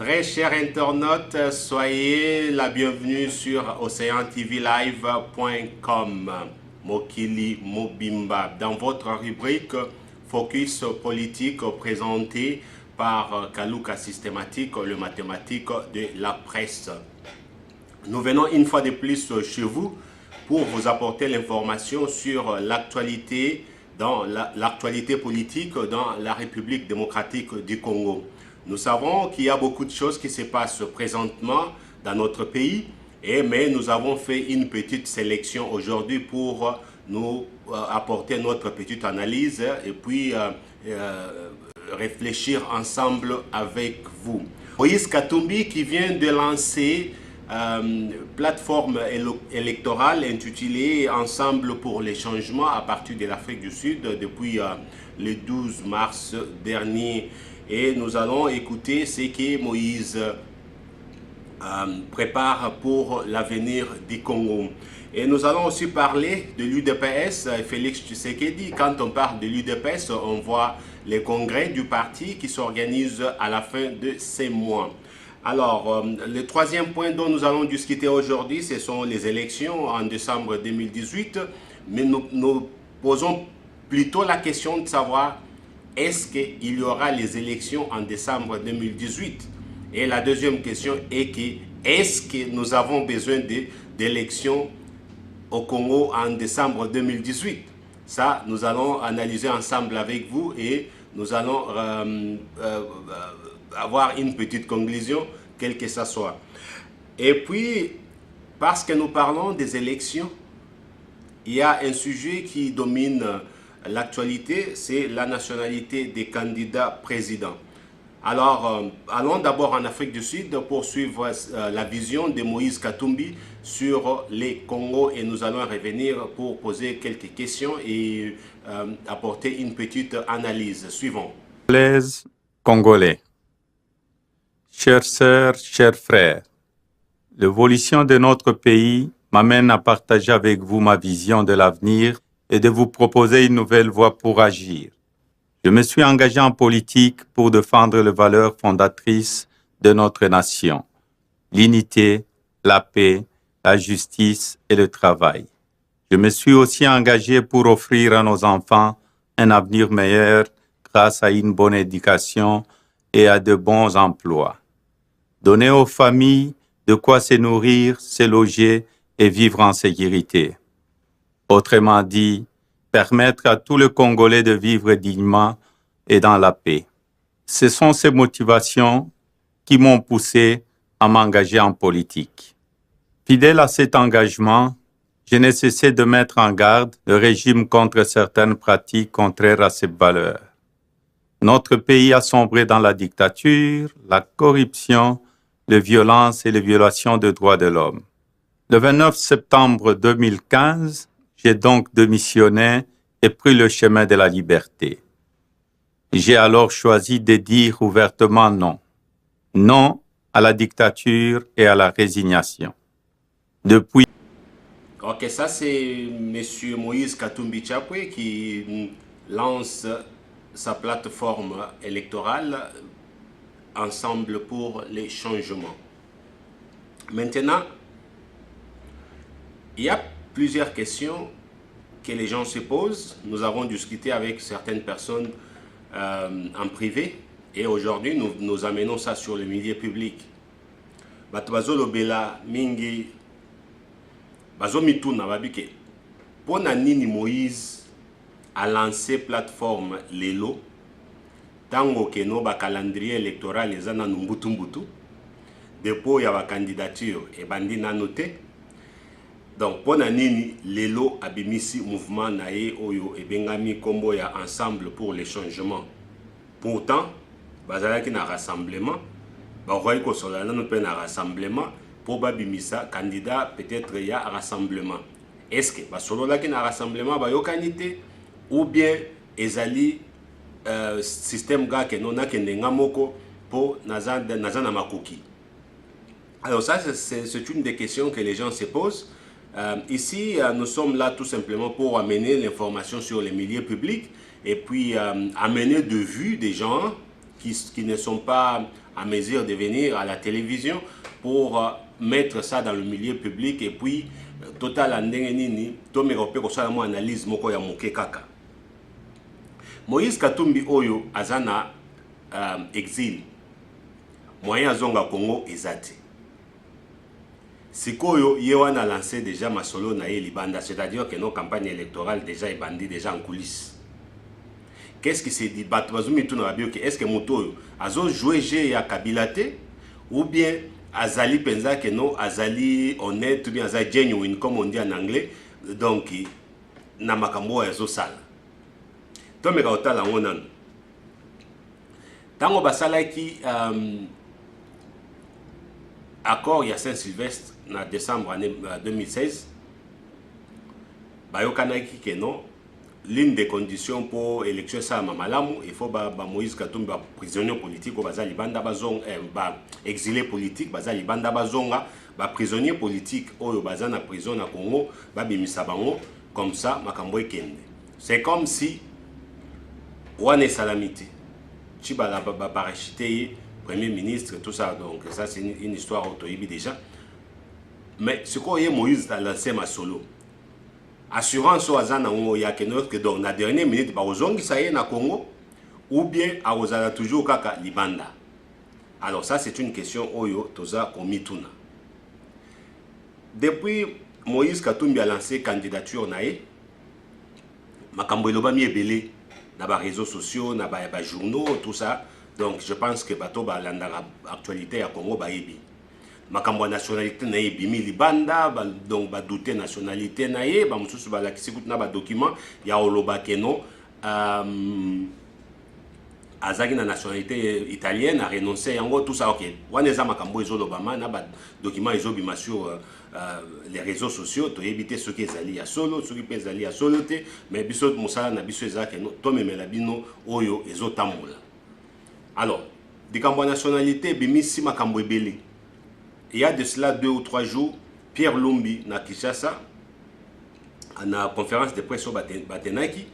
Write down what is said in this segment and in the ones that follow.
Très chers internautes, soyez la bienvenue sur oceantvlive.com, Mokili Mobimba, dans votre rubrique Focus politique présentée par Kaluka Systématique, le mathématique de la presse. Nous venons une fois de plus chez vous pour vous apporter l'information sur l'actualité politique dans la République démocratique du Congo. Nous savons qu'il y a beaucoup de choses qui se passent présentement dans notre pays, mais nous avons fait une petite sélection aujourd'hui pour nous apporter notre petite analyse et puis réfléchir ensemble avec vous. Moïse Katumbi qui vient de lancer plateforme électorale intitulée Ensemble pour les changements à partir de l'Afrique du Sud depuis le 12 mars dernier. Et nous allons écouter ce que Moïse prépare pour l'avenir du Congo. Et nous allons aussi parler de l'UDPS, Félix Tshisekedi. Quand on parle de l'UDPS, on voit les congrès du parti qui s'organisent à la fin de ces mois. Alors, le troisième point dont nous allons discuter aujourd'hui, ce sont les élections en décembre 2018. Mais nous posons plutôt la question de savoir est-ce qu'il y aura les élections en décembre 2018? Et la deuxième question est que est-ce que nous avons besoin d'élections au Congo en décembre 2018? Ça, nous allons analyser ensemble avec vous et nous allons avoir une petite conclusion, quelle que ça soit. Et puis, parce que nous parlons des élections, il y a un sujet qui domine l'actualité, c'est la nationalité des candidats présidents. Alors, allons d'abord en Afrique du Sud pour suivre la vision de Moïse Katumbi sur les Congo et nous allons revenir pour poser quelques questions et apporter une petite analyse. Suivons. Congolais. Chères sœurs, chers frères, l'évolution de notre pays m'amène à partager avec vous ma vision de l'avenir et de vous proposer une nouvelle voie pour agir. Je me suis engagé en politique pour défendre les valeurs fondatrices de notre nation, l'unité, la paix, la justice et le travail. Je me suis aussi engagé pour offrir à nos enfants un avenir meilleur grâce à une bonne éducation et à de bons emplois. Donner aux familles de quoi se nourrir, se loger et vivre en sécurité. Autrement dit, permettre à tous les Congolais de vivre dignement et dans la paix. Ce sont ces motivations qui m'ont poussé à m'engager en politique. Fidèle à cet engagement, je n'ai cessé de mettre en garde le régime contre certaines pratiques contraires à ces valeurs. Notre pays a sombré dans la dictature, la corruption, les violences et les violations des droits de l'homme. Le 29 septembre 2015, j'ai donc démissionné et pris le chemin de la liberté. J'ai alors choisi de dire ouvertement non. Non à la dictature et à la résignation. Depuis... Ok, ça c'est M. Moïse Katumbi Chapwe qui lance sa plateforme électorale Ensemble pour les changements. Maintenant, il y a plusieurs questions que les gens se posent. Nous avons discuté avec certaines personnes en privé et aujourd'hui nous amenons ça sur le milieu public. Batbazo lobela mingi bazo mituna babike. Pona nini Moïse a lancé plateforme lelo tango keno ba calendrier électoral ezana numbutu mbutu dépôt ya ba candidature et bandi na noté. Donc, pona nini lelo abimisi mouvement nae oyo ebengami kombo ya Ensemble pour les changements. Pourtant, bazalaki na rassemblement, baroy ko solana no pe na rassemblement pour babimisa candidat peut-être ya rassemblement. Est-ce que basololaki na rassemblement ba yokanité ou bien ezali système ga ke nona ke ndenga moko po nazana makoki. Alors ça c'est une des questions que les gens se posent. Ici, nous sommes là tout simplement pour amener l'information sur les milieux publics et puis amener de vue des gens qui ne sont pas à mesure de venir à la télévision pour mettre ça dans le milieu public et puis total andenge nini to merope ko sala mo analyse moko ya moke kaka. Moïse Katumbi oyo azana exil moyen azonga Congo ezati sikoyo ye wana lancé déjà masolo na ye libanda, c'est-à-dire que nos campagnes électorales déjà ebandi déjà en coulisses. Qu'est-ce qui s'est dit? Est-ce que Moto a joué jeu ya Kabila te ou bien azali penza que non azali honnête ou bien azali genuine comme on dit en anglais, donc na makambo ya zo sala to meka otala ngona tango basala ki accord ya Saint-Sylvestre na décembre année 2016 bayokana ki que non l'une des conditions pour élection ça mamalamu il faut ba Moïse Katumbi ba prisonnier politique ou bazali banda bazong ba exilé politique bazali banda bazonga ba prisonnier politique oyo bazana prison na Congo ba bimisa bango comme ça makambo ekende. C'est comme si wane salamité chiba la ba parachité premier ministre tout ça, donc ça c'est une histoire autoïbi déjà. Mais ce qu'on y Moïse a lancé ma solo assurance au azana ngo ya que notre donc na dernière minute ba ozongi ça y est na Congo ou bien a ozala toujours kaka libanda. Alors ça c'est une question oyo toza komituna. Depuis Moïse Katumbi a lancé candidature nae makambo eloba mi ebele na ba réseaux sociaux na ba journaux tout ça, donc je pense que bato ba landa actualité ya Congo ba yebi makambo nationalité na ebimi libanda donc ba douter nationalité na ye ba mususu ba lakisi na ba document ya oloba keno azaki na nationalité italienne a renoncé yango tout ça. OK, waneza makambo ezoloba na ba document ezobima sur les réseaux sociaux to éviter ce qui ezali ya solo ce qui ezali ya solo te, mais biso musala na biso ezaka no to memela bino oyo ezotambola. Alors dikambo nationalité bimisi makambo ebele. Il y a de cela 2 ou 3 jours, Pierre Lumbi na Kinshasa, à la conférence de presse au Batenaki,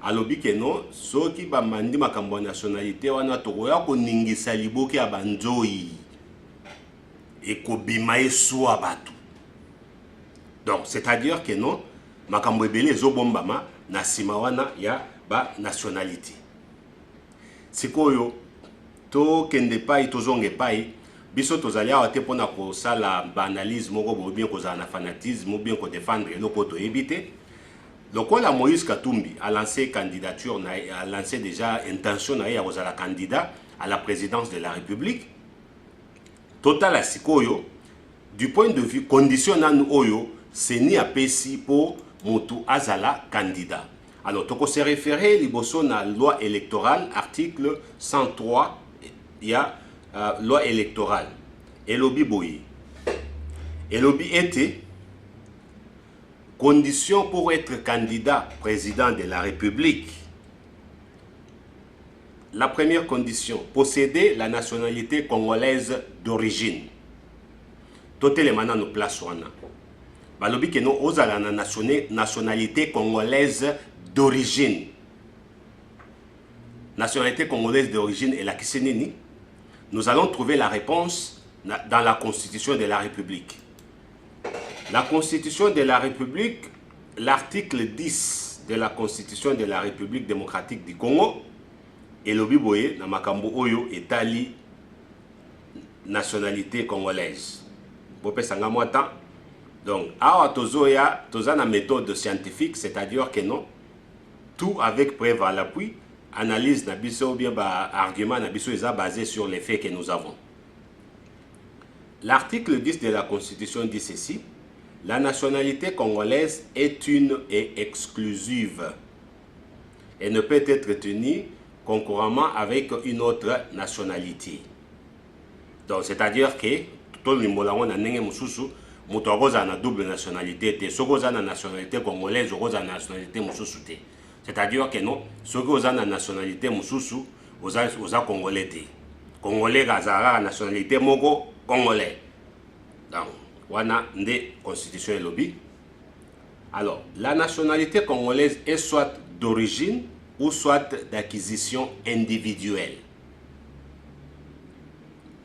a lobby que non, ceux qui ba mandi makambo nationalité wana tokoya ko ningisa liboke ya banzoi et ko bimae swa batu. Donc c'est-à-dire que non, makambo ebele zo bombama na sima wana ya ba nationalité. Sikoyo to kende pai to zonge pai biso tozali awa te pona ko sala banalisme moko bo bien ko za na fanatisme ou bien ko défendre loko to éviter. Lokola Moïse Katumbi a lancé candidature a lancé déjà intention na ya ko la candidat à la présidence de la République. Total asikoyo du point de vue conditionnel oyo c'est ni apesi pour motu azala candidat. Alors toko se référer liboso na loi électorale article 103 il y a loi électorale. Et lobby boyi. Et lobby était condition pour être candidat président de la République. La première condition, posséder la nationalité congolaise d'origine. Tout les manas nous place wana. Ba lobby que nous osala na nationalité congolaise d'origine. Nationalité congolaise d'origine et la kisenini. Nous allons trouver la réponse dans la Constitution de la République. La Constitution de la République, l'article 10 de la Constitution de la République démocratique du Congo, et le biboye, na makambo oyo etali nationalité congolaise. Bopé sanga mwata. Donc, awa tozoya, toza na méthode scientifique, c'est-à-dire que non, tout avec preuve à l'appui. Analyse na biso ou bien argument na biso est basé sur les faits que nous avons. L'article 10 de la Constitution dit ceci: la nationalité congolaise est une et exclusive et ne peut être tenue concurremment avec une autre nationalité. Donc c'est-à-dire que tout le monde a nenge mususu muto akoza na double nationalité te sokoza na nationalité congolaise okoza na nationalité mususu te. C'est-à-dire que non, ceux qui ont la nationalité mususu, aux congolais. Congolais, la nationalité moko congolais. Donc, wana nde constitution et lobby. Alors, la nationalité congolaise est soit d'origine ou soit d'acquisition individuelle.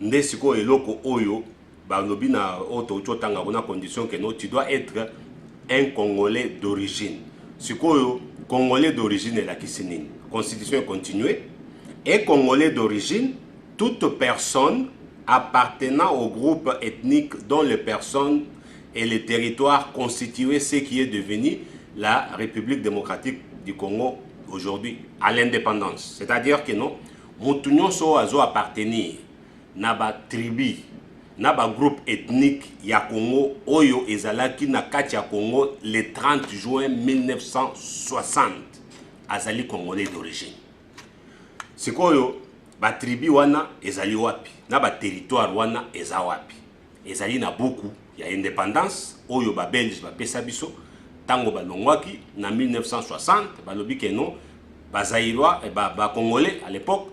nde siko eloko oyo balobi na auto tanga kuna condition que non tu dois être un Congolais d'origine. Sikoyo Congolais d'origine est la kisinine. Constitution est continuée. Et Congolais d'origine, toute personne appartenant au groupe ethnique dont les personnes et les territoires constituaient ce qui est devenu la République démocratique du Congo aujourd'hui, à l'indépendance. C'est-à-dire que non, Moutounion so azo appartenir na ba tribu, na ba groupe ethnique ya Congo oyo ezalaki na kati ya Congo le 30 juin 1960 azali Congolais d'origine. Sikoyo ba tribu wana ezali wapi, na ba territoire wana eza wapi. Ezali na beaucoup ya indépendance oyo ba Belge ba pesa biso tango ba longwaki na 1960 balobi ke non ba Zaïrois et ba Congolais à l'époque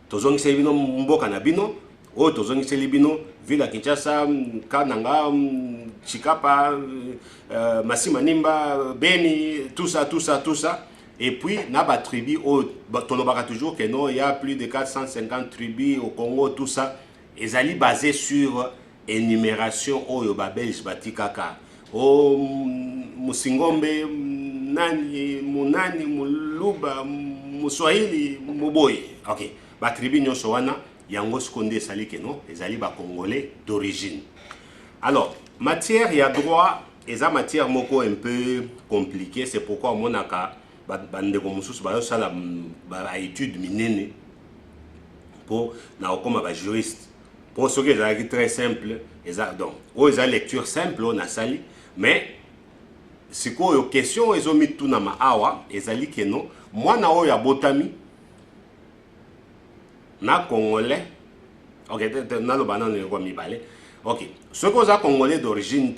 tozongisa bino mboka na bino o tozongisa bino ville Kinshasa Kananga Chikapa Masimanimba Beni tout ça et puis na ba tribu o tolobaka toujours que non il y a plus de 450 tribus au Congo tout ça ezali basé sur énumération oyo ba Belge batikaka o Musingombe nani munani muluba muswahili muboyi. OK, ba tribu nyonso wana yango skonde sali que non ezali ba Congolais d'origine. Alors matière ya droit eza matière moko un peu compliquée, c'est pourquoi monaka bandeko mususu ba sala ba étude minene pour na okoma ba juriste. Pour ce qui est très simple, donc, ils ont lecture simple, on a sali, mais si quoi une question, ils ont mis tout dans ma awa, ils ont dit que non, moi na oya botami, na Congolais, ok, na le banan ne mi balé, ok, ce qu'on a Congolais d'origine,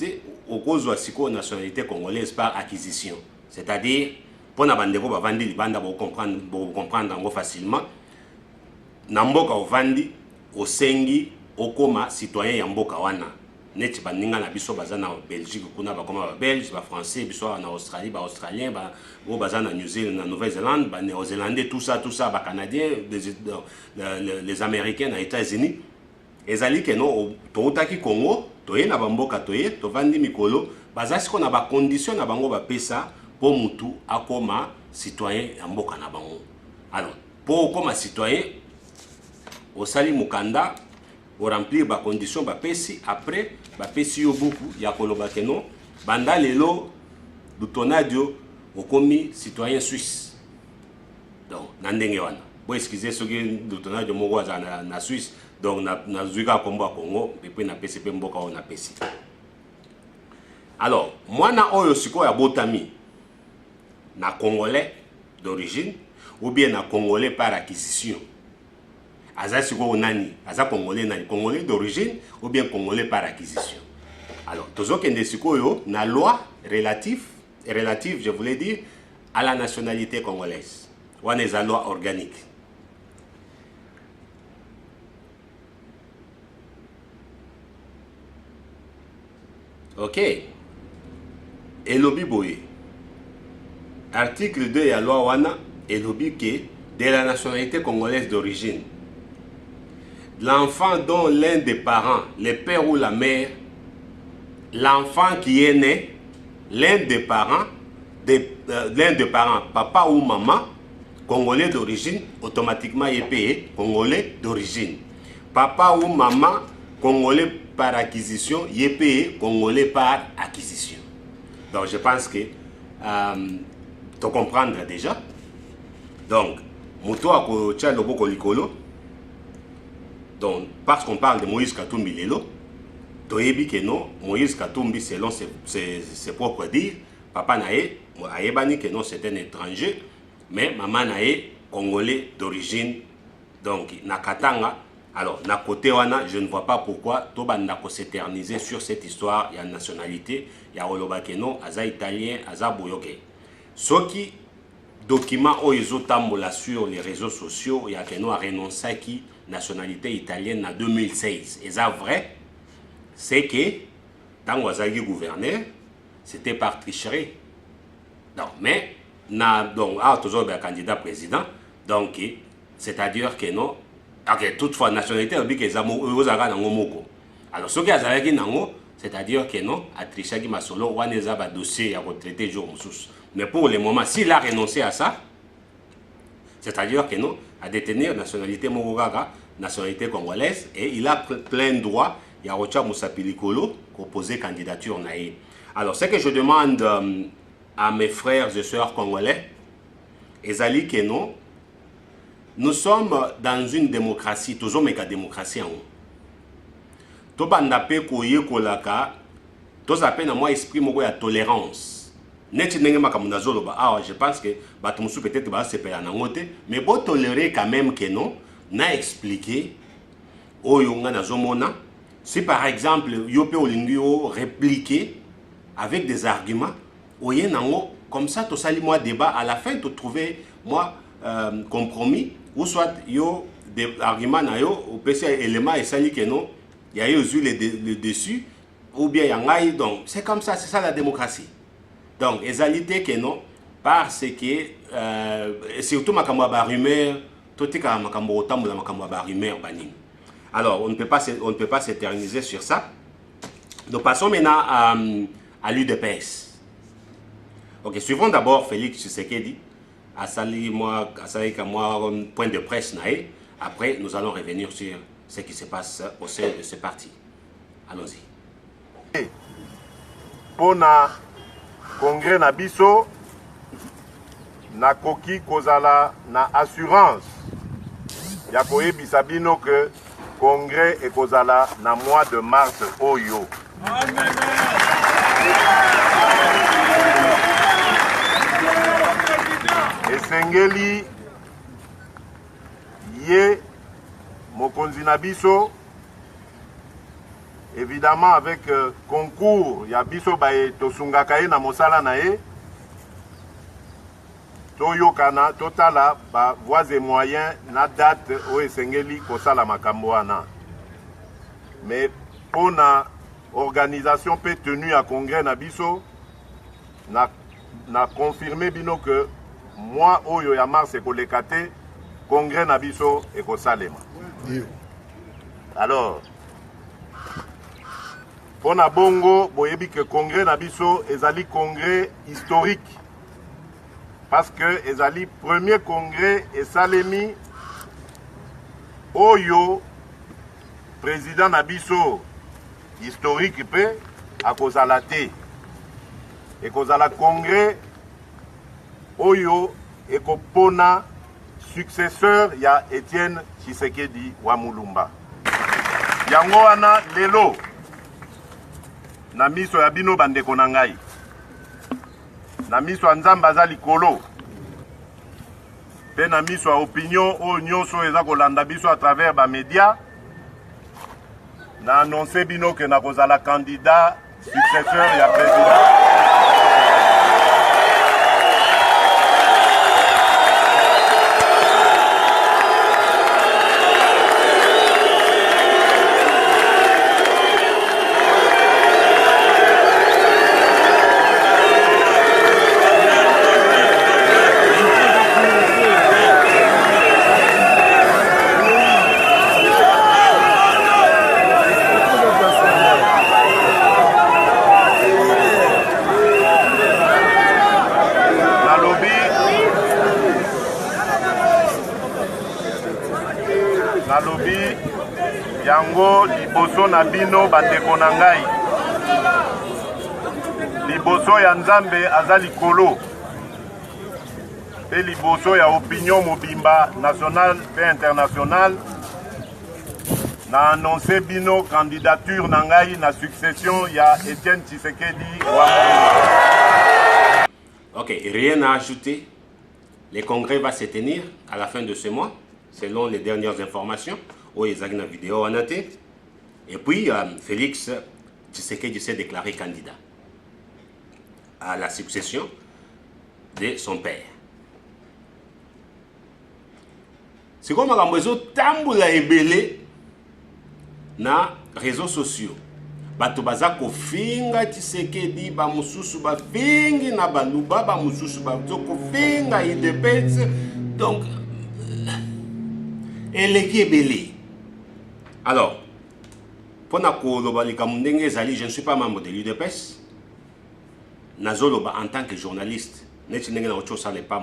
au cause de la nationalité congolaise par acquisition, c'est-à-dire pour na bandeko ba vandi libanda pour comprendre facilement, na mboka o vandi au sengi okoma citoyen ya mboka wana neti baninga na biso baza na Belgique kuna bakoma ba Belge ba Français biso na Australie ba Australien ba bo baza na New Zealand na Nouvelle-Zélande ba Néo-Zélandais tout ça ba Canadiens les Américains na États-Unis ezali que non toutaki Congo toye na bamboka toye to vandi mikolo baza siko na ba condition na bango ba pesa po mutu akoma citoyen ya mboka na bango. Alors pour koma citoyen au sali mukanda au remplir ba condition ba pesi après ba pesi yo beaucoup ya koloba que non banda lelo lutonadio okomi citoyen suisse. Donc nandenge wana bo excusez ce que lutonadio moko na Suisse donc na zuika kombo Congo et puis na pesi pe mboka on a pesi. Alors mwana oyo siko ya botami na Congolais d'origine ou bien na Congolais par acquisition. Aza siko nani, aza Congolais nani, Congolais d'origine ou bien Congolais par acquisition. Alors, tozo kende siko yo na loi relative, je voulais dire, à la nationalité congolaise. Wana eza loi organique. OK. Elobi boye. Article 2 ya loi wana elobi ke de la nationalité congolaise d'origine. L'enfant dont l'un des parents, le père ou la mère, l'enfant qui est né, l'un des parents, papa ou maman, Congolais d'origine, automatiquement il est payé Congolais d'origine. Papa ou maman, Congolais par acquisition, il est payé Congolais par acquisition. Donc je pense que tu comprends déjà. Donc, Mouto a kotia loboko likolo. Donc, parce qu'on parle de Moïse Katumbi Lelo, toyebi que non, Moïse Katumbi, selon ses propres dires, papa nae, ayebani que non, c'est un étranger, mais maman nae, Congolais d'origine, donc, Nakatanga. Alors, na côté wana, je ne vois pas pourquoi Tobanda ko s'éterniser sur cette histoire, il y a nationalité, il y a Oloba que non, aza italien, aza boyoke. Ce qui document oyotambola sur les réseaux sociaux, il y a que non a renoncé à qui nationalité italienne en 2016. Et ça vrai, c'est que dans Ouazagi gouverneur, c'était par tricherie. Donc, mais, donc, toujours un candidat président, donc, c'est-à-dire que non, Ok, toutefois, nationalité, on dit que les Amozara n'ont moko. Alors, ce qui a zalaki nango, c'est-à-dire que non, à Trichaki Masolo, on a un dossier à retraiter jour moussous. Mais pour le moment, s'il a renoncé à ça, c'est-à-dire que non, à détenir nationalité Mogogaga, nationalité congolaise, et il a plein droit, il y a Rocha Moussa Pilikolo, pour poser candidature naïe. Alors, ce que je demande à mes frères et sœurs congolais, ezali que non, nous sommes dans une démocratie, toujours mais la démocratie en haut. To bandape koye kolaka, to zape na moi esprit moko ya tolérance. Neti ndenge makamuna zoloba, ah je pense que batumusu peut-être ba sepela na ngote, mais bon tolérer quand même que non, na expliquer oyo nga nazomona. Si par exemple yope olingi o répliquer avec des arguments, oye nango comme ça to sali moi débat à la fin to trouver moi compromis ou soit yo des arguments na yo au PC élément et sali que non. Il y a eu le dessus, ou bien il y a eu, donc c'est comme ça, c'est ça la démocratie. Donc, égalité que non, parce que, surtout ma rumeur, tout est comme ma rumeur. Alors, on ne peut pas s'éterniser sur ça. Nous passons maintenant à l'UDPS. Ok, suivons d'abord Félix Tshisekedi, à sali moi, point de presse naïe. Après, nous allons revenir sur ce qui se passe au sein de ce parti. Allons-y. Pour le congrès na biso, na koki kozala na assurance. Ya koyebisa bino que congrès et kozala na mois de mars oyo. Esengeli ye Mokonzi na biso, évidemment avec concours, ya biso bae tosungaka ye na mosala na ye, toyokana totala ba voies et moyens na date o esengeli kosala makambo wana. Mais pour na organisation pe tenue à congrès na biso, na confirmé bino que moi oyo ya mars ekoleka te, congrès na biso ekosalema. Alors, pour na bongo, boyebi que congrès na biso ezali congrès historique. Parce que ezali premier congrès et salemi oyo président na biso historique pe a kozala te. Et kozala congrès oyo ekopona successeur ya Etienne Tshisekedi wa Mulumba. Yango wana lelo na miso ya bino bandeko na ngai. Na miso ya Nzambe aza likolo. Pe na miso ya opinion o nyonso eza kolanda biso à travers ba média. Na annoncer bino que na kozala candidat successeur ya président. Nalobi yango liboso na bino bandeko na ngai. Liboso ya Nzambe aza likolo. Pe liboso ya opinion mobimba national et international. Na annoncé bino candidature na ngai na succession ya Etienne Tshisekedi wa. Ok, rien à ajouter. Le congrès va se tenir à la fin de ce mois, selon les dernières informations. Où ils ont une vidéo en athée. Et puis, Félix Tshisekedi s'est déclaré candidat à la succession de son père. C'est comme un tamboula ebele na réseaux sociaux. Bato baza kofinga Tshisekedi ba mususu ba fingi na baluba ba mususu ba kofinga idepetse. Donc eleki ebele. Alors, pour je ne suis pas membre de l'UDPS. Nazoloba en tant que journaliste, je ne suis pas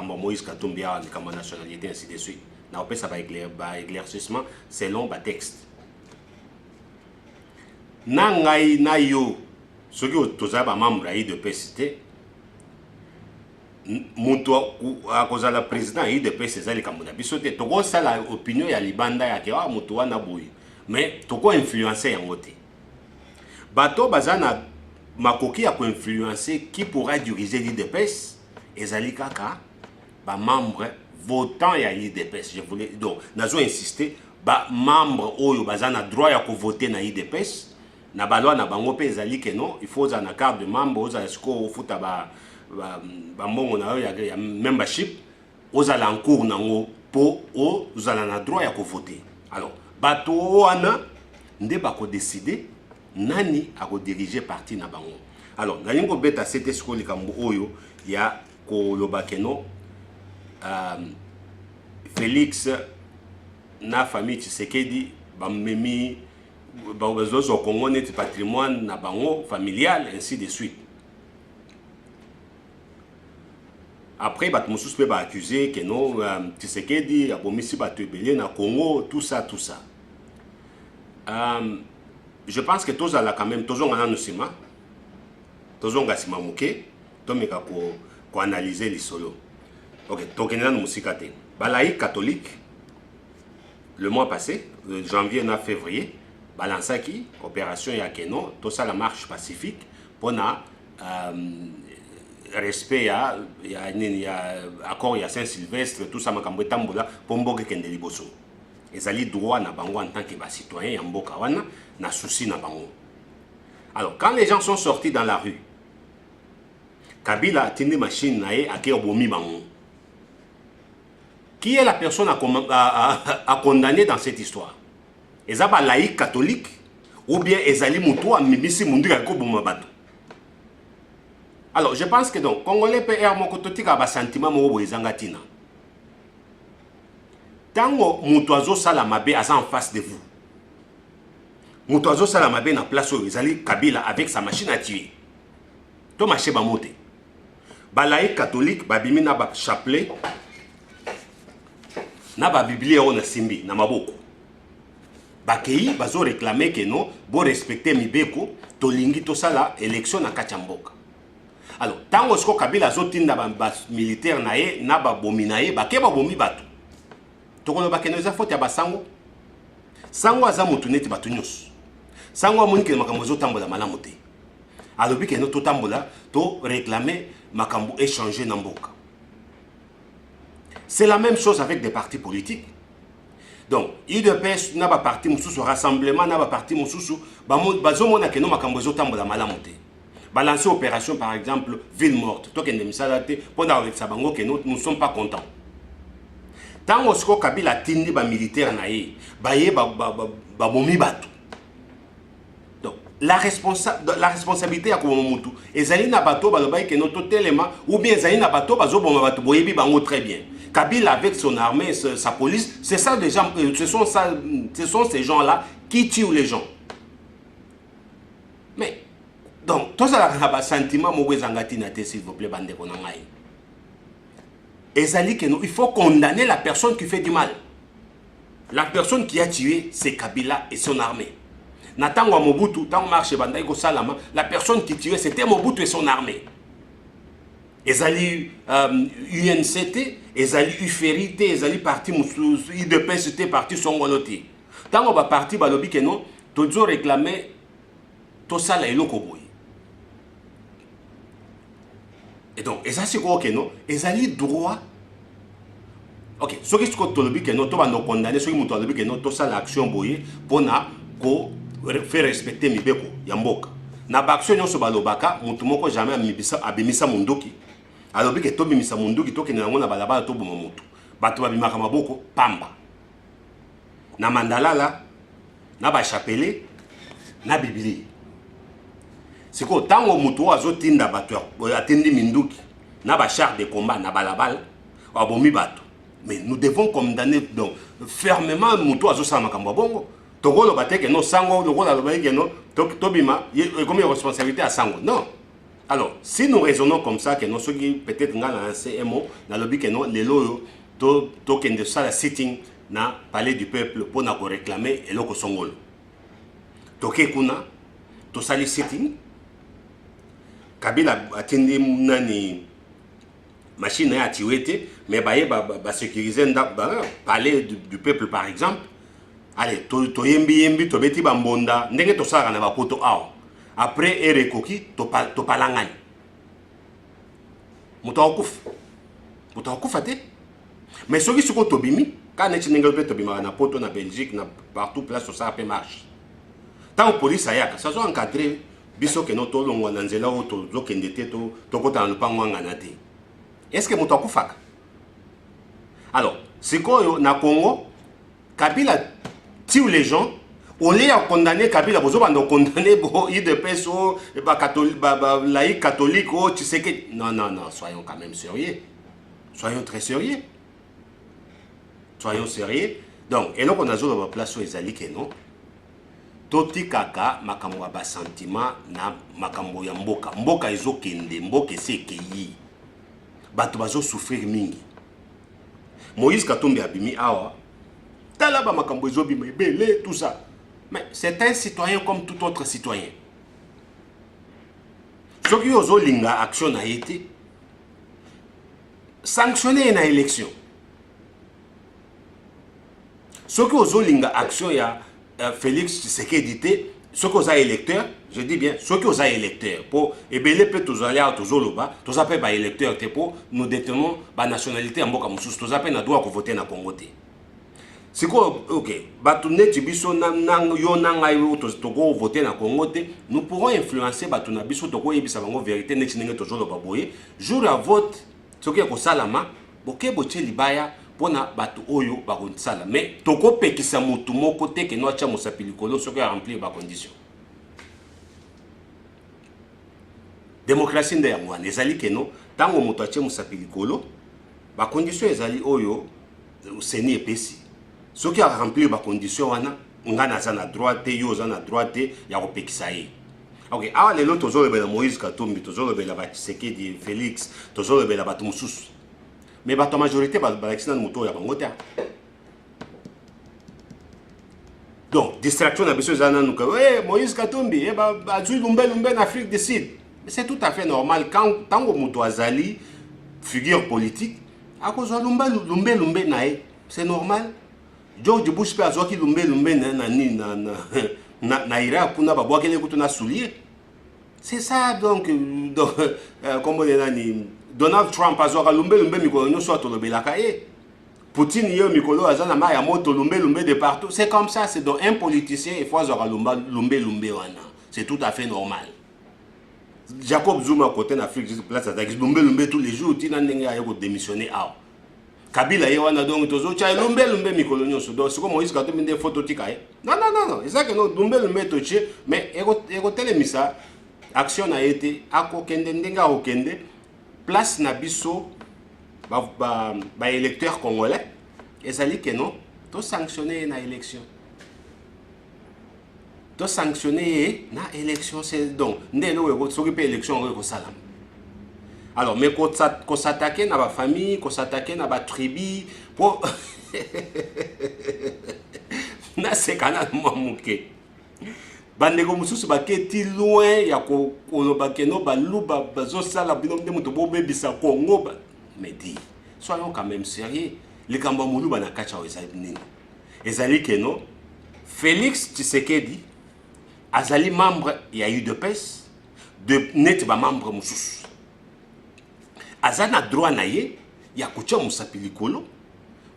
Moïse Katumbia, la nationalité, ainsi de suite. Je ne sais pas éclaircissement selon le texte. Nangai na yo, ceux qui sont membres de l'UDPS, muto a cause la président UDPS c'est les kamuna bisote to go sala opinion ya libanda ya ke muto wana boyi mais to ko influencer yango te bato bazana makoki ya ko influencer qui pourra diriger l'UDPS ezali kaka ba membre votant ya l'UDPS. Je voulais donc nazo insister ba membre oyo bazana droit ya ko voter na l'UDPS na balwa na bango pe ezali ke non il faut za na carte de membre oza siko futa ba mbongo na ya membership ozala en cours nango po ozala na droit ya ko voter. Alors bato wana nde bako décider nani ako diriger parti na bango. Alors nalingo beta c'était ce ko likambo oyo ya ko lobakeno Félix na famille Tshisekedi bamemi bazozo Congo net patrimoine na bango familial ainsi de suite. Après, bat Moussous peut accuser que non, Tshisekedi a bomisi batu ebele na Congo, tout ça. Je pense que tous là quand même, tous on a nous sima, tous on gasima mouké, tous mais qu'on analyser les solos. Ok, donc on a nous musikate. Balaïque catholique, le mois passé, janvier 9 février, balansaki opération ya Keno, tout ça la marche pacifique pour na respect il y a accord il y a Saint-Sylvestre tout ça makambo tambola pour mboke kende liboso ezali droit na bango en tant que citoyen ya mboka wana na souci na bango. Alors quand les gens sont sortis dans la rue, Kabila a tenu machine nae a bomi bango. Qui est la personne à condamner dans cette histoire? Ezaba laïque catholique ou bien ezali muto a mimisi mundu ya ko boma bato. Alors, je pense que donc, Congolais PR mokototi ka ba sentiment mo boyezanga tina. Tango mutoazo sala mabe asa en face de vous. Mutoazo sala mabe na place où ezali Kabila avec sa machine à tuer. To marché ba moté. Ba laïque catholique ba bimi na ba chapelet na ba Biblia on simbi na maboko. Ba kei bazo réclamer que non, bo respecter mibeko, to lingi to sala élection na kachamboka. Alors, tant que Kabila zotinda ba militaire nae na ba bomi nae ba ke ba bomi batu. To kono ba keneza faute ya basango. Sango aza mutu neti batu nyos. Sango amoni ke makambo zotambola malamu te. Alobi ke no to tambola to réclamer makambo échanger na mboka. C'est la même chose avec des partis politiques. Donc, UDPS na ba parti mususu rassemblement na ba parti mususu ba bazomona ke no makambo zotambola malamu te. Balancer opération par exemple ville morte. Toi qui ne pendant avec Sabango que nous ne sommes pas contents. Tant que Kabila tindi ba militaire naé, baye ba bomi batu. Donc la responsabilité à Komomutu. Ezali na bato ba lobaye que notre tellement ou bien ezali na bato ba zo bomba batu boyebi bango très bien. Kabila avec son armée, sa police, c'est ça des gens, ce sont ces gens-là qui tuent les gens. Mais donc, tout ça, c'est un sentiment, s'il vous plaît, bande il faut condamner la personne qui fait du mal. La personne qui a tué, c'est Kabila et son armée. Natango Mobutu, tant marche Bandaïko Salama, la personne qui tuait, c'était Mobutu et son armée. Ezali UNCT, Ezali UFERIT, Ezali parti IDPS, c'était parti Songoloti. Tant on va partir, balobi que non, toujours réclamer tout ça là et l'okoboy. Et donc, et ça c'est quoi que non? Ezali droit. Ok, ce qui est que non, tu vas nous condamner, ce qui est que non, tout ça l'action boye pour na ko faire respecter mi beko yamboka. Na baction nyonso balobaka, mutu moko jamais abimisa munduki. Alobi ke to bimisa munduki to ke na ngona balabala to boma mutu. Bato babimaka maboko pamba. Na mandalala, na ba chapele, na bibili. C'est que tant que mutu azotinda bato atindi minduki na ba char de combat na balabala abomi bato. Mais nous devons condamner donc fermement muto azosala makambo bongo. Tokolo bateke no sango lokola lobaike no tobima comme responsabilité à sango. Non. Alors, si nous raisonnons comme ça que nous peut-être nga na CMO na lobby que non les loyo to kende ça la sitting na palais du peuple pour na ko réclamer eloko songolo. Toke kuna to sali sitting Kabila atindi nani machine à tiwete mais ba sécuriser nda palais du peuple par exemple. Allez, to yembi to beti ba mbonda ndenge to sala na ba poto aw. Après erekoki to palangani. Muta okufa te. Mais ce qui se compte tobimi, quand on est tobima na poto na Belgique na partout place ça peut marche. Tant police ayaka, ça soit encadré biso que no to longwa na nzela o to lokende te to kota na lupango ngana te. Est-ce que muta okufa? Alors, sikoyo na Congo, Kabila tue les gens. On les a condamné, Kabila, vous avez condamné, IDPS, laïc catholique, tu sais que... Non, soyons quand même sérieux. Soyons très sérieux. Soyons sérieux. Donc, et donc on a joué la place sur les alliés, non? Toti kaka, makambo ba sentiment, na makambo ya mboka. Mboka izo kende, mboka se keyi. Bato bazo souffrir mingi. Moïse Katumbi abimi awa. Talaba makambo izo bima, belé, tout ça. Mais c'est un citoyen comme tout autre citoyen. Ce qui est linga action a été sanctionné une élection. Ce qui est linga action il y a Félix Tshisekedi dit ce qui est électeur, je dis bien ce qui est électeur pour ebele peut tous aller à tous loba, tous appels ba électeur pour nous détenons ba nationalité en boka mususu, tous appels na droit ko voter na Congo te. C'est quoi, ok, nous pourrons influencer Batuna Biso Toko et Bisabango vérité, Nexinenge toujours le baboye. Jour à vote, ce qui est au Salama, Boke Boche Libaya, Pona Batu Oyo, Baron Sala. Mais Toko Pekisa Mutumo côté que nous avons Sapilicolo, ce qui a rempli les conditions. Démocratie ndeyamwa, les alliés que nous, tant que nous avons Sapilicolo, les conditions les alliés Oyo, c'est ni épais. Ce qui a rempli les conditions, on a na droite, yo na droite, ya ko pekisa ye. OK, awa lelo tozo lebela Moïse Katumbi, tozo lebela ba Tshisekedi Félix, tozo lebela ba mususu. Mais ba majorité ba accident moto ya bango te. Donc, distraction na biso zana nuka, Moïse Katumbi, ba azui lumbe en Afrique du Sud. Mais c'est tout à fait normal quand tango moto azali figure politique, a cause lumbe nae, c'est normal. George Bush pe azoki lumbe na Irak kuna ba boakele kutuna soulier. C'est ça donc comme on dit Donald Trump azoka lumbe mikolo nyoso atolobelaka ye. Poutine yo mikolo azana ma ya moto lumbe de partout. C'est comme ça, c'est donc un politicien il faut azoka lumbe wana. C'est tout à fait normal. Jacob Zuma côté en Afrique place azaki lumbe tous les jours tina ndenge ayoko démissionner a. Kabila yewana donc tozo cha lumbe mikolo nyoso donc siko Moïse Katumbi nde photo tika ye. Non, c'est que non lumbe toche mais ego telemisa action a été akokende ndenga okende place na biso ba électeurs congolais ezali que non to sanctionner na élection. To sanctionner na élection c'est donc ndelo ego soki pe élection ego salam. Alors, mais qu'on s'attaque à ma famille, qu'on s'attaque à ma tribu, pour... C'est canal mouké. Bandego mususu baketi loin ya ko bakeno balu bazo sala binom de muto bobe bisa Congo mais dit soyons quand même sérieux les kamba mulu bana kacha ezali nini ezali keno Félix Tshisekedi azali membre ya UDPS de net ba membre mususu azana droit na ye ya kucha musapilikolo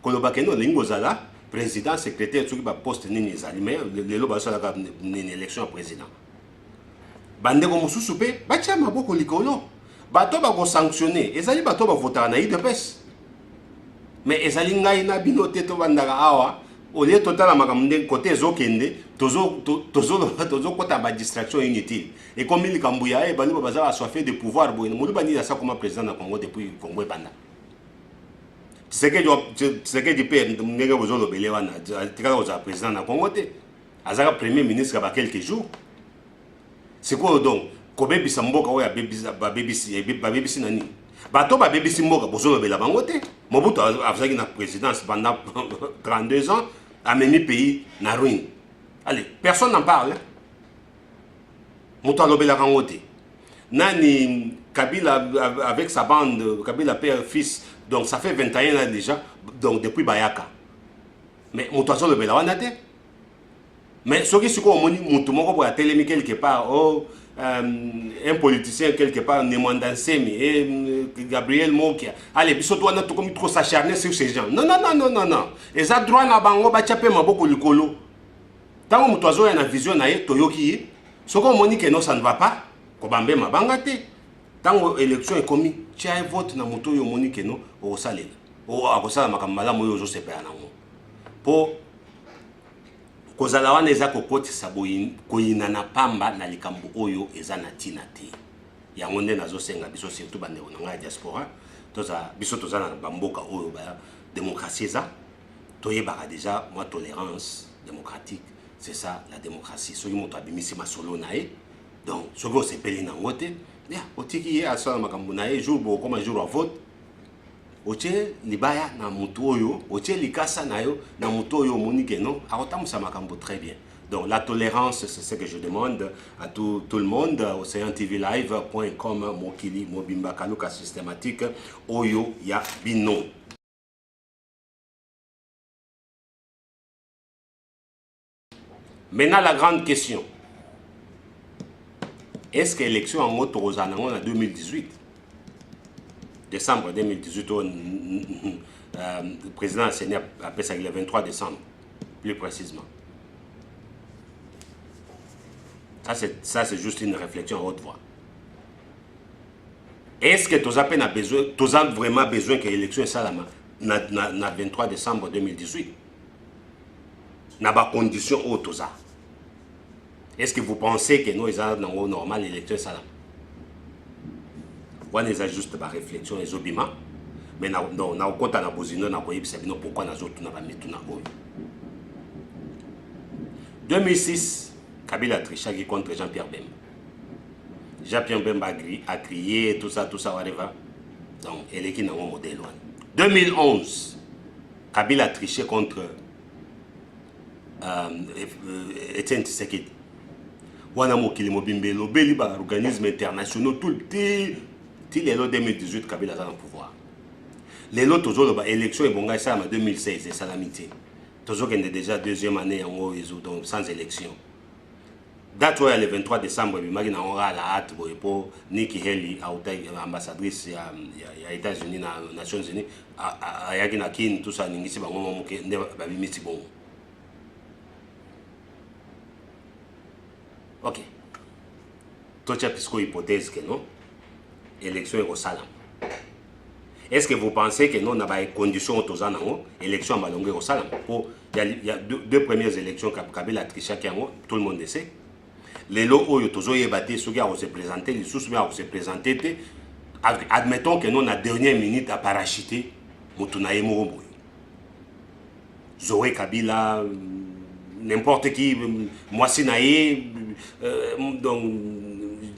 koloba keno lingo zala président secrétaire soki ba poste nini ezali mais lelo ba sala nini élection à président bandeko mususu pe batia maboko likolo bato ba ko sanctionner ezali bato ba voter na UDPS mais ezali ngai na bino te to bandaka awa au lieu total makamde côté ezokende tozo kota ba distraction inutile et comme il kambuya e bali baza assoiffé de pouvoir boye mulu bani ça comme président na Congo depuis Congo banda Tshisekedi mpe ndenge bozolobele wana tikala kozala président na Congo te azalaka premier ministre ya quelques jours sikoyo donc kobebisa mboka oyo babebisi na nini bato babebisi mboka bozolobela bango te Mobutu azalaki na présidence pendant 32 ans amemi pays na ruine. Allez, personne n'en parle. Moto alobelaka yango te. Nani Kabila avec sa bande, Kabila père fils, donc ça fait 21 ans déjà, donc depuis Bayaka. Mais moto alobela wana te. Mais ce qui se passe, moto moko pour télémi quelque part, oh un politicien quelque part, Nemanda Nsemi et Gabriel Mokia. Allez, biso toi tout comme trop s'acharner sur ces gens. Non. Et ça droit na bango ba chapé maboko likolo. Tant moto azo na vision na ye toyoki. Ce qu'on moni que non ça ne va pas, ko bambe mabanga te. Tant élection est commis, tu as un vote na moto yo moni que non au salé. O akosala makamala moyo zo sepela nango. Po kozala wana eza kokotisa koyina na pamba na likambo oyo eza na tina te yango nde nazosenga biso surtout bandeko na ngai diaspora biso toza na bamboka oyo ba démocratie eza toyebaka déjà moi tolérance démocratique c'est ça la démocratie soki moto abimisi masolo na ye donc soki osepeli nango te otiki ye asala makambo na ye jour bokoma jour ya vote oche libaya na mutu oyo oche likasa na yo na mutu oyo monike non akotamusa makambo très bien. Donc la tolérance c'est ce que je demande à tout le monde. OceanTVLive.com mokili mobimba kaluka systématique oyo ya bino. Maintenant la grande question, est-ce que l'élection en moto en 2018 décembre 2018, le président a signé après ça le 23 décembre, plus précisément. Ça c'est juste une réflexion à haute voix. Est-ce que tu as vraiment besoin que l'élection soit le 23 décembre 2018? N'a pas condition haute. Est-ce que vous pensez que nous avons normal l'élection soit on est juste par réflexion et obima mais on a compte na bozino na koyebi sabino pourquoi na zotu na ba metu na oyo 2006 Kabila trichaki contre Jean-Pierre Bemba. Jean-Pierre Bemba a crié tout ça whatever. Donc elle est qui na mon modèle 2011 Kabila a triché contre Etienne Tshisekedi. Wana mokili mobimbelo beli ba organismes internationaux tout le temps. Il est en 2018, Kabila est dans le pouvoir. Les autres élections, ils ont ça en 2016, c'est ça l'amitié. Toujours qu'il y a déjà deuxième année donc sans élection. Date où le 23 décembre, il y a la hâte pour Nikki Haley, ambassadrice des États-Unis, des Nations Unies, il y a qui tout ça, il y a bon. Ok. Toi, tu as une hypothèse que non? Élection au salam. Est-ce que vous pensez que nous avons des conditions aux élections au salam? Il y a deux premières élections Kabila a triché, tout le monde le sait. Les lots où ils ont battu, ceux qui ont se présenté, les sous qui ont se présenté, admettons que nous, dans la dernière minute, à parachuter, Moutunaye Mouroboy. Zoé Kabila, n'importe qui, Moissi Naye, donc.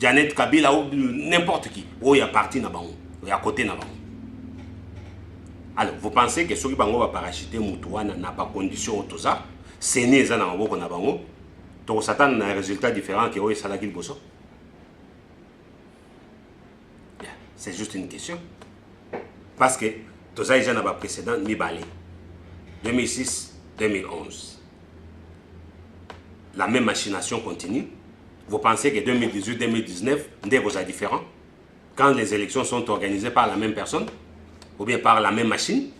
Janet Kabila ou n'importe qui, où il y a parti na bango, il y a côté na bango. Alors, vous pensez que ceux qui bango va parachuter Moutouana n'a pas condition au ça, c'est né ça na bango na bango, donc Satan a un résultat différent que où ça la qu'il bosso. C'est juste une question. Parce que tout ça déjà n'a pas précédent ni balé. 2006-2011. La même machination continue. Vous pensez que 2018-2019, c'est différent? Quand les élections sont organisées par la même personne ou bien par la même machine?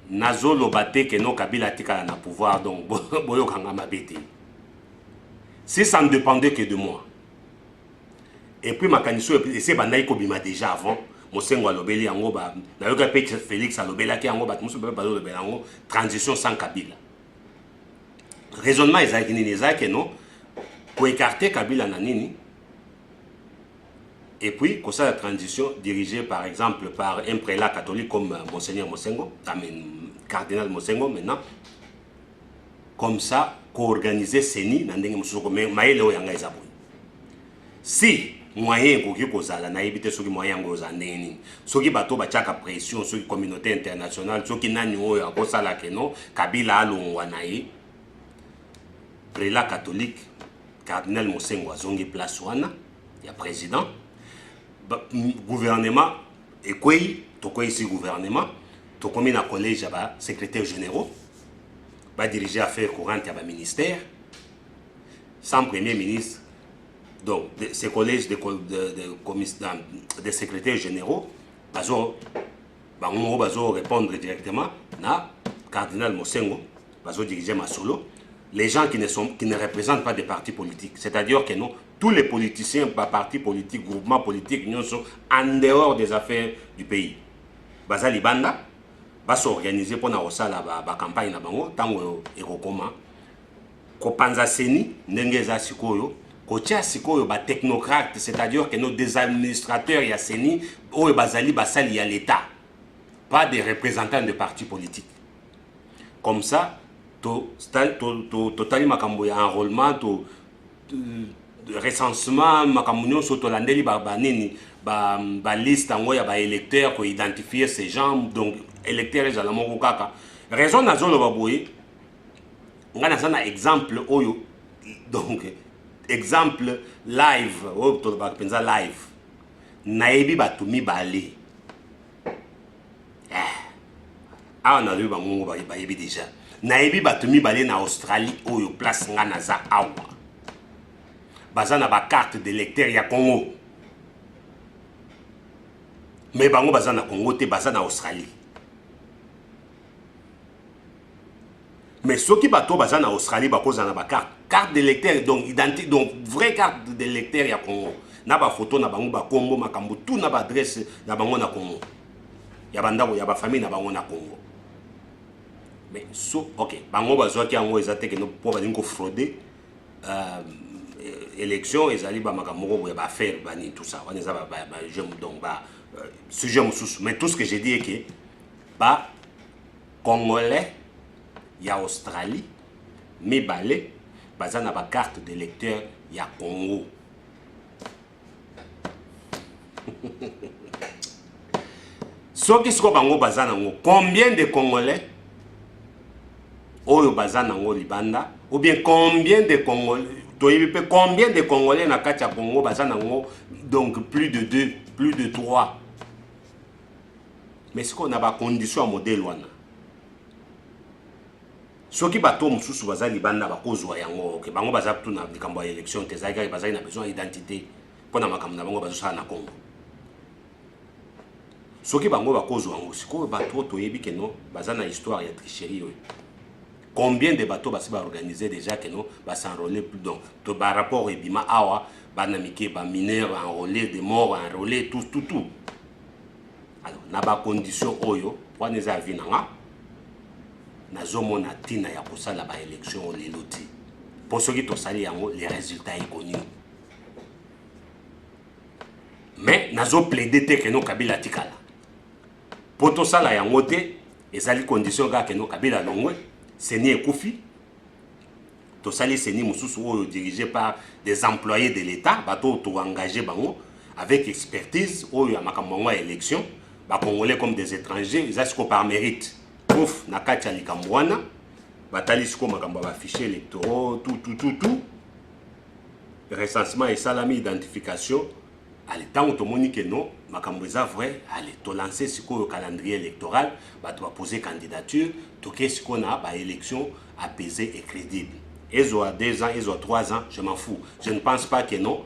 Nazo lobate que non Kabila tika na pouvoir donc boyo kanga mabete. Si ça ne dépendait que de moi. Et puis ma caniso et c'est bandaï kobima déjà avant. Mosengo alobeli yango ba na yoka pe Félix alobela ki yango ba muso ba lobela yango transition sans Kabila. Raisonnement est que non pour écarter Kabila nanini Et puis, comme ça, la transition dirigée par exemple par un prélat catholique comme Monseigneur Mosengo, cardinal Mosengo maintenant, comme ça, co-organiser CENI, si moyen koki kozala na yebite soki moyen kozala ndeni soki bato bachaka pression soki communauté internationale soki nani oyo akosala keno Kabila alongwa na ye prélat catholique cardinal Mosengo azongi place wana ya président gouvernement ekwei tokoyi si gouvernement tokomi na collège ba secrétaire généraux ba diriger affaires courantes ya ba ministère sans premier ministre. Donc, ces collèges de secrétaires généraux, ils répondre directement à cardinal Mosengo, ils diriger ma solo. Les gens qui ne représentent pas des partis politiques, c'est-à-dire que non, tous les politiciens, partis politiques, groupements politiques, sont en dehors des affaires du pays. Bazali Banda va s'organiser pour la campagne, tant et comment. Kopanza Seni, Nengeza Sikoyo, Kotia Sikoyo, technocrate, c'est-à-dire que nos des administrateurs ya Seni, ou Bazali Basali ya l'État, pas des représentants de partis politiques. Comme ça, totali makambo ya enrôlement, recensement, makambo soto landeli banini, ba liste en ya ba électeurs pour identifier ces gens, donc électeurs et jalamoko kaka. Raison na zolo baboye. On a un exemple, donc, exemple live, live. Naebi batumi bale. Ah, on a vu déjà. Naebi batumi bale na Australie, oyo place ngana za awa. Bazana ba carte d'électeur ya Congo. Mais bango bazana Congo te bazana Australie. Mais ceux qui bateau bazan en Australie bakozana ba carte d'électeur donc identité donc vraie carte d'électeur ya Congo na ba photo na bango ba Congo makambo tout na ba adresse na bango na Congo ya bandako ya ba famille na bango na Congo mais so OK bango bazwa ki yango ezate que no po balingo frauder élection ezali ba makambo ko ya ba faire bani tout ça on ezaba ba je donc ba sujet mususu mais tout ce que j'ai dit est que ba Congolais ya Australie, mais balé, bazana ba carte d'électeur ya Congo. Ce qui se bango bazana ngo, combien de Congolais oyo bazana ngo libanda ou bien combien de Congolais combien de Congolais na kati ya Congo bazana ngo donc plus de 2, plus de 3. Mais ce qu'on a ba condition modèle wana. Soki bato mususu bazali banda bakozwa yango ke bango bazaptu na likambo ya élection te zaka bazali na besoin d'identité pona makambo na bango bazosala na Congo. Soki bango bakozwa yango siko bato toyebi ke no bazana histoire ya tricherie. Combien de bateaux basi ba organiser déjà que no ba s'enrôler plus donc to ba rapport ebima awa bana mike ba mineurs enrôlés des morts enrôlés tout. Alors na ba condition oyo wana za vinanga nazomona tina ya kosala ba élection leloti pour ceux qui tosali yango les résultats connus mais nazo plaider te que no Kabila tikala pour tosala yango te ezali condition ga que no Kabila longwe Seni ekufi tosali Seni mususu oyo dirigé par des employés de l'État bato to engagé bango avec expertise oyo makambo ya élection ba congolais comme des étrangers ils asiko par mérite. Ouf, na kati ya likambo wana batali siko makambo ba fichier électoraux tout recensement et salami identification allez tant to moni que non makambo eza vrai allez to lancer siko le calendrier électoral bato ba poser candidature to ke siko na ba élection apaisée et crédible ezo a 2 ans ezo a 3 ans je m'en fous je ne pense pas que non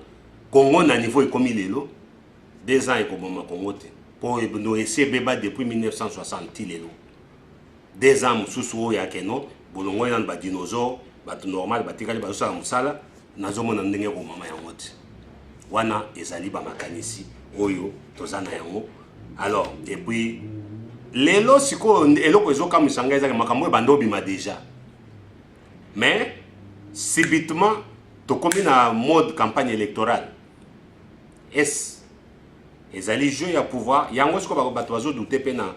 Congo na niveau ekomi lelo 2 ans ekoboma Congo te pour no essayer beba depuis 1960 lelo 2 ans mususu ya keno bolongo na ba dinosaure bato normal batikali ba sala musala nazomona ndenge ko mama yango te wana ezali ba makanisi oyo tozana yango alors et puis lelo siko eloko ezoka musanga ezaka makambo bando bima déjà mais subitement to komi na mode campagne électorale est ezali jeu ya pouvoir yango siko bato bazodute mpe na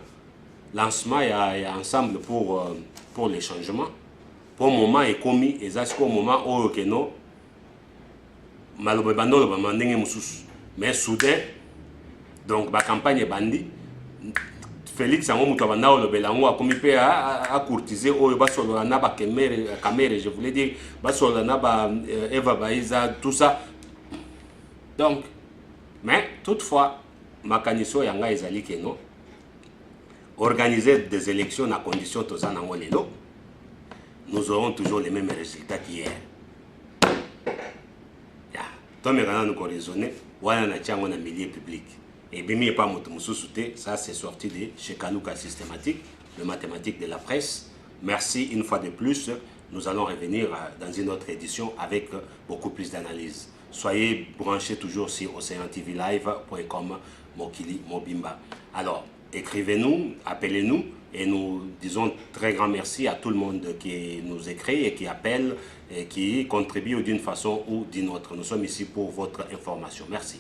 lancement ya ensemble pour les changements pour moment ekomi eza siko moment oyo keno maloba ebanda olobama ndenge mosusu mais soudain donc bacampagne ebandi Félix yango moto abanda olobela yango akomi mpe acourtiser oyo basolola na bakamere je voulais dire basolola na ba Eva Baiza tout ça donc mais toutefois makaniso yanga ezali keno organiser des élections à condition toza nango lelo nous aurons toujours les mêmes résultats qu'hier. Tant que nous raisonner, voilà na tiango na milieu public. Et bimi pas moto mususute, ça c'est sorti de chez Kaluka systématique, le mathématique de la presse. Merci une fois de plus. Nous allons revenir dans une autre édition avec beaucoup plus d'analyse. Soyez branchés toujours sur oceantvlive.com Mokili Mobimba. Alors, écrivez-nous, appelez-nous et nous disons très grand merci à tout le monde qui nous écrit et qui appelle et qui contribue d'une façon ou d'une autre. Nous sommes ici pour votre information. Merci.